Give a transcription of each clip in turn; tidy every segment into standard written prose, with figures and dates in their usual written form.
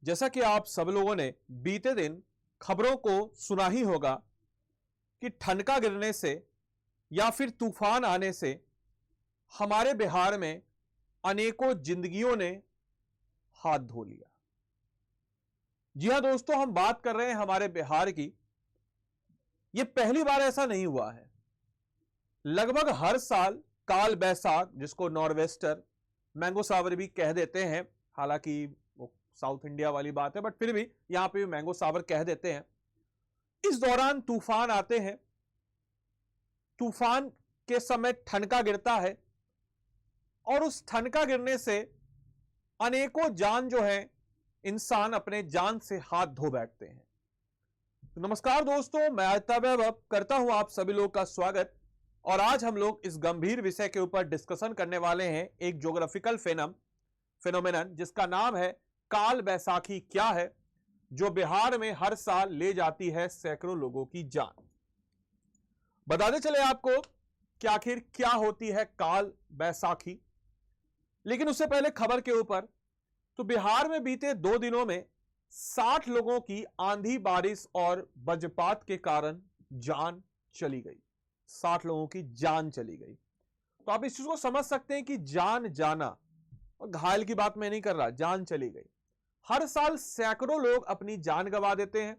जैसा कि आप सब लोगों ने बीते दिन खबरों को सुना ही होगा कि ठनका गिरने से या फिर तूफान आने से हमारे बिहार में अनेकों जिंदगियों ने हाथ धो लिया। जी हां दोस्तों, हम बात कर रहे हैं हमारे बिहार की। यह पहली बार ऐसा नहीं हुआ है। लगभग हर साल काल बैसाख, जिसको नॉर्वेस्टर मैंगो सावर भी कह देते हैं, हालांकि वो साउथ इंडिया वाली बात है, बट फिर भी यहां पे मैंगो सावर कह देते हैं। इस दौरान तूफान आते हैं। तूफान के समय ठनका गिरता है और उस ठनका गिरने से अनेकों जान जो है इंसान अपने जान से हाथ धो बैठते हैं। तो नमस्कार दोस्तों, मैं आदित्य वैभव करता हूं आप सभी लोग का स्वागत। और आज हम लोग इस गंभीर विषय के ऊपर डिस्कशन करने वाले हैं, एक ज्योग्राफिकल फिनोमेनन जिसका नाम है काल बैसाखी क्या है, जो बिहार में हर साल ले जाती है सैकड़ों लोगों की जान। बताते चले आपको कि आखिर क्या होती है काल बैसाखी। लेकिन उससे पहले खबर के ऊपर, तो बिहार में बीते 2 दिनों में 60 लोगों की आंधी बारिश और वज्रपात के कारण जान चली गई। 60 लोगों की जान चली गई। तो आप इस चीज को समझ सकते हैं कि जान जाना, और घायल की बात मैं नहीं कर रहा, जान चली गई। हर साल सैकड़ों लोग अपनी जान गंवा देते हैं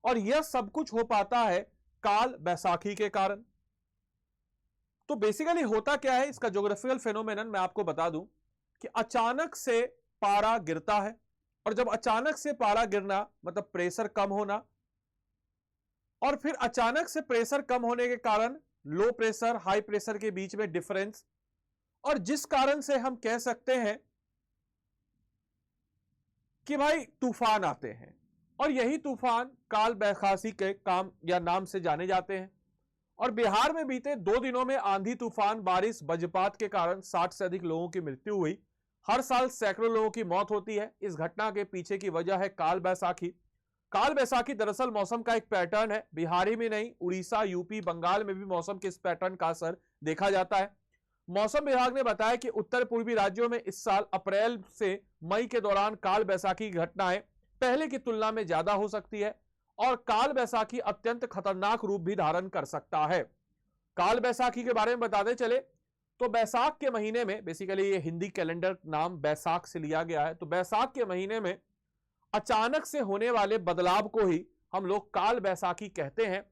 और यह सब कुछ हो पाता है काल बैसाखी के कारण। तो बेसिकली होता क्या है, इसका ज्योग्राफिकल फिनोमेनन मैं आपको बता दूं कि अचानक से पारा गिरता है, और जब अचानक से पारा गिरना मतलब प्रेशर कम होना, और फिर अचानक से प्रेशर कम होने के कारण लो प्रेशर हाई प्रेशर के बीच में डिफरेंस, और जिस कारण से हम कह सकते हैं कि भाई तूफान आते हैं। और यही तूफान काल बैसाखी के काम या नाम से जाने जाते हैं। और बिहार में बीते 2 दिनों में आंधी तूफान बारिश वज्रपात के कारण 60 से अधिक लोगों की मृत्यु हुई। हर साल सैकड़ों लोगों की मौत होती है। इस घटना के पीछे की वजह है काल बैसाखी। काल बैसाखी दरअसल मौसम का एक पैटर्न है। बिहार ही में नहीं, उड़ीसा, यूपी, बंगाल में भी मौसम के इस पैटर्न का असर देखा जाता है। मौसम विभाग ने बताया कि उत्तर पूर्वी राज्यों में इस साल अप्रैल से मई के दौरान काल बैसाखी की घटनाएं पहले की तुलना में ज्यादा हो सकती है, और काल बैसाखी अत्यंत खतरनाक रूप भी धारण कर सकता है। काल बैसाखी के बारे में बताते चले तो बैसाख के महीने में, बेसिकली ये हिंदी कैलेंडर नाम बैसाख से लिया गया है, तो बैसाख के महीने में अचानक से होने वाले बदलाव को ही हम लोग काल बैसाखी कहते हैं।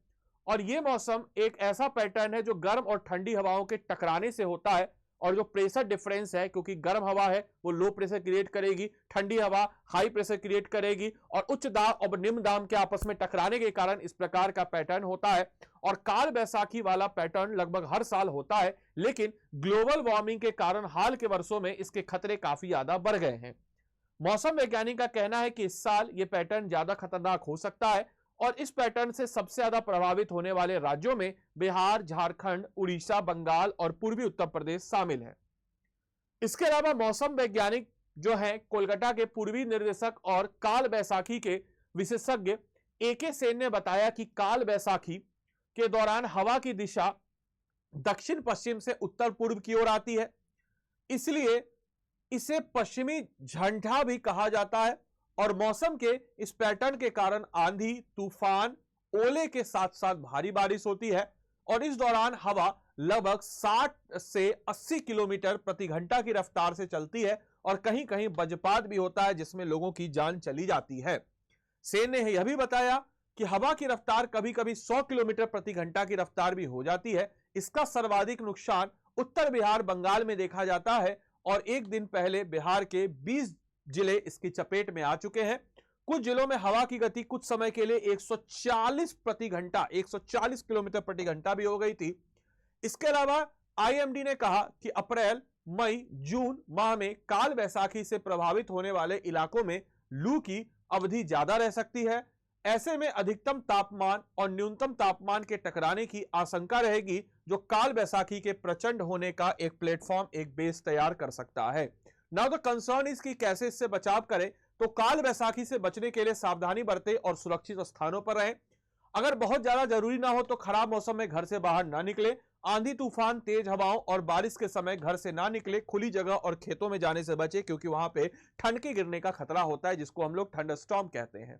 और यह मौसम एक ऐसा पैटर्न है जो गर्म और ठंडी हवाओं के टकराने से होता है, और जो प्रेशर डिफरेंस है, क्योंकि गर्म हवा है वो लो प्रेशर क्रिएट करेगी, ठंडी हवा हाई प्रेशर क्रिएट करेगी, और उच्च दाब और निम्न दाब के आपस में टकराने के कारण इस प्रकार का पैटर्न होता है। और काल बैसाखी वाला पैटर्न लगभग हर साल होता है, लेकिन ग्लोबल वार्मिंग के कारण हाल के वर्षों में इसके खतरे काफी ज्यादा बढ़ गए हैं। मौसम वैज्ञानिक का कहना है कि इस साल यह पैटर्न ज्यादा खतरनाक हो सकता है, और इस पैटर्न से सबसे ज्यादा प्रभावित होने वाले राज्यों में बिहार, झारखंड, उड़ीसा, बंगाल और पूर्वी उत्तर प्रदेश शामिल है। इसके अलावा मौसम वैज्ञानिक जो है कोलकाता के पूर्वी निर्देशक और काल बैसाखी के विशेषज्ञ AK सेन ने बताया कि काल बैसाखी के दौरान हवा की दिशा दक्षिण पश्चिम से उत्तर पूर्व की ओर आती है, इसलिए इसे पश्चिमी झंडा भी कहा जाता है। और मौसम के इस पैटर्न के कारण आंधी, तूफान, ओले के साथ साथ भारी बारिश होती है, और इस दौरान हवा लगभग 60 से 80 किलोमीटर प्रति घंटा की रफ्तार से चलती है, और कहीं कहीं वज्रपात भी होता है जिसमें लोगों की जान चली जाती है। सेन ने यह भी बताया कि हवा की रफ्तार कभी कभी 100 किलोमीटर प्रति घंटा की रफ्तार भी हो जाती है। इसका सर्वाधिक नुकसान उत्तर बिहार, बंगाल में देखा जाता है, और एक दिन पहले बिहार के 20 जिले इसकी चपेट में आ चुके हैं। कुछ जिलों में हवा की गति कुछ समय के लिए 140 प्रति घंटा 140 किलोमीटर प्रति घंटा भी हो गई थी। इसके अलावा IMD ने कहा कि अप्रैल, मई, जून माह में काल बैसाखी से प्रभावित होने वाले इलाकों में लू की अवधि ज्यादा रह सकती है। ऐसे में अधिकतम तापमान और न्यूनतम तापमान के टकराने की आशंका रहेगी, जो काल बैसाखी के प्रचंड होने का एक प्लेटफॉर्म, एक बेस तैयार कर सकता है। नाउ द कंसर्न इज कि कैसे इससे बचाव करें। तो काल बैसाखी से बचने के लिए सावधानी बरतें और सुरक्षित स्थानों पर रहें। अगर बहुत ज्यादा जरूरी ना हो तो खराब मौसम में घर से बाहर ना निकले। आंधी तूफान, तेज हवाओं और बारिश के समय घर से ना निकले, खुली जगह और खेतों में जाने से बचे, क्योंकि वहां पे ठंड के गिरने का खतरा होता है, जिसको हम लोग थंडरस्टॉर्म कहते हैं।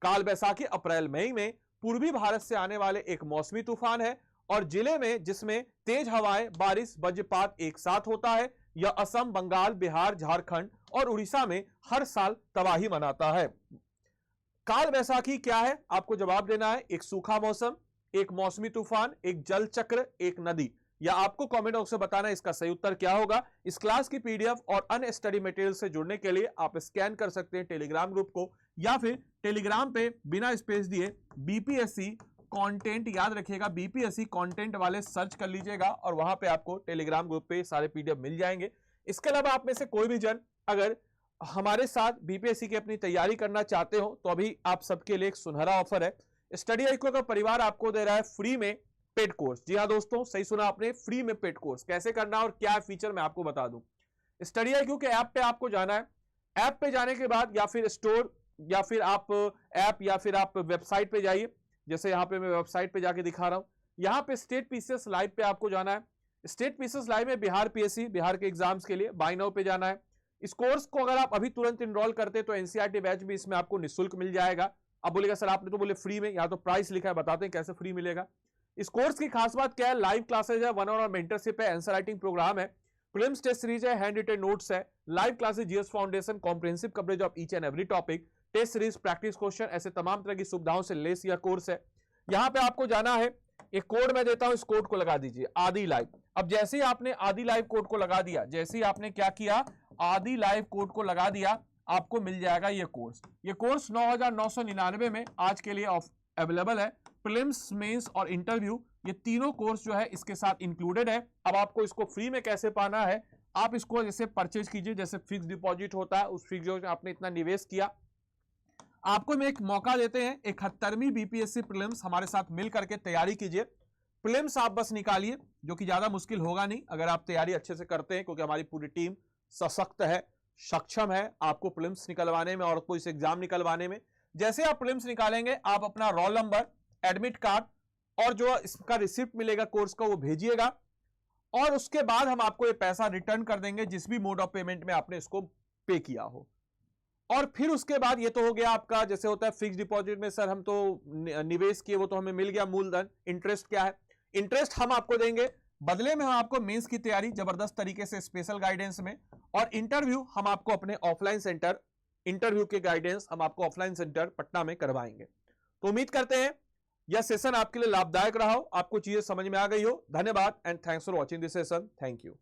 काल बैसाखी अप्रैल मई में पूर्वी भारत से आने वाले एक मौसमी तूफान है और जिले में जिसमें तेज हवाएं, बारिश, वज्रपात एक साथ होता है। यह असम, बंगाल, बिहार, झारखंड और उड़ीसा में हर साल तबाही मनाता है। काल बैसाखी क्या है, आपको जवाब देना है। एक सूखा मौसम, एक मौसमी तूफान, एक जल चक्र, एक नदी, या आपको कमेंट बॉक्स में बताना है इसका सही उत्तर क्या होगा। इस क्लास की पीडीएफ और अन्य स्टडी मटेरियल से जुड़ने के लिए आप स्कैन कर सकते हैं टेलीग्राम ग्रुप को, या फिर टेलीग्राम पे बिना स्पेस दिए बीपीएससी कंटेंट, याद रखिएगा बीपीएससी कंटेंट वाले सर्च कर लीजिएगा और वहां पे आपको टेलीग्राम ग्रुप पे सारे पीडीएफ मिल जाएंगे। इसके अलावा आप में से कोई भी जन अगर हमारे साथ बीपीएससी की अपनी तैयारी करना चाहते हो तो अभी आप सबके लिए एक सुनहरा ऑफर है। स्टडी आईक्यू का परिवार आपको दे रहा है फ्री में पेड कोर्स। जी हाँ दोस्तों, सही सुना आपने, फ्री में पेड कोर्स। कैसे करना और क्या फीचर मैं आपको बता दूं। स्टडी आईक्यू के ऐप पे आपको जाना है। ऐप पे जाने के बाद या फिर स्टोर या फिर आप ऐप या फिर आप वेबसाइट पे जाइए। जैसे यहाँ पे मैं वेबसाइट पे जाके दिखा रहा हूँ। यहाँ पे स्टेट पीसीएस लाइव पे आपको जाना है। स्टेट पीसीएस लाइव में बिहार पीएससी, बिहार के एग्जाम्स के लिए बाय नाउ पे जाना है। इस कोर्स को अगर आप अभी तुरंत इनरोल करते तो एनसीईआरटी बैच भी इसमें आपको निःशुल्क मिल जाएगा। अब बोलेगा सर आपने तो बोले फ्री में, यहाँ तो प्राइस लिखा है, बताते हैं कैसे फ्री मिलेगा। इस कोर्स की खास बात क्या है, लाइव क्लासेज है, 1 ऑन 1 मेंटरशिप है, आंसर राइटिंग प्रोग्राम है, प्रीलिम्स टेस्ट सीरीज है, हैंड रिटन नोट्स है, live classes, GS foundation, comprehensive coverage of each and every topic, test series, practice question, ऐसे तमाम तरह की सुविधाओं से लेस यह कोर्स है। यहाँ पे आपको जाना है, एक कोड मैं देता हूं, इस कोड को लगा दीजिए, आदि लाइव। अब जैसे ही आपने आदि लाइव कोड को लगा दिया, जैसे ही आपने क्या किया, आदि लाइव कोड को लगा दिया, आपको मिल जाएगा ये कोर्स। ये कोर्स 9,999 में आज के लिए अवेलेबल है। प्रीलिम्स, मेंस और इंटरव्यू, ये तीनों कोर्स जो है इसके साथ इंक्लूडेड है। अब आपको इसको फ्री में कैसे पाना है, आप इसको जैसे परचेज कीजिए, जैसे फिक्स डिपॉजिट होता है, उस फिक्स जो आपने इतना निवेश किया, आपको मैं एक मौका देते हैं, 71वीं बीपीएससी प्रीलिम्स हमारे साथ मिल करके तैयारी कीजिए। प्रीलिम्स आप बस निकालिए, जो कि ज्यादा मुश्किल होगा नहीं अगर आप तैयारी अच्छे से करते हैं, क्योंकि हमारी पूरी टीम सशक्त है, सक्षम है आपको प्रीलिम्स निकलवाने में और कोई से एग्जाम निकलवाने में। जैसे आप प्रीलिम्स निकालेंगे, आप अपना रोल नंबर, एडमिट कार्ड और जो इसका रिसिप्ट मिलेगा कोर्स का, वो भेजिएगा और उसके बाद हम आपको ये पैसा रिटर्न कर देंगे जिस भी मोड ऑफ पेमेंट में आपने इसको पे किया हो। और फिर उसके बाद ये तो हो गया आपका, जैसे होता है फिक्स डिपॉजिट में सर हम तो निवेश किए, वो तो हमें मिल गया मूलधन। इंटरेस्ट क्या है, इंटरेस्ट हम आपको देंगे, बदले में हम आपको मेंस की तैयारी जबरदस्त तरीके से स्पेशल गाइडेंस में, और इंटरव्यू हम आपको अपने ऑफलाइन सेंटर, इंटरव्यू के गाइडेंस हम आपको ऑफलाइन सेंटर पटना में करवाएंगे। तो उम्मीद करते हैं यह सेशन आपके लिए लाभदायक रहा हो, आपको चीजें समझ में आ गई हो। धन्यवाद and thanks for watching this session. Thank you.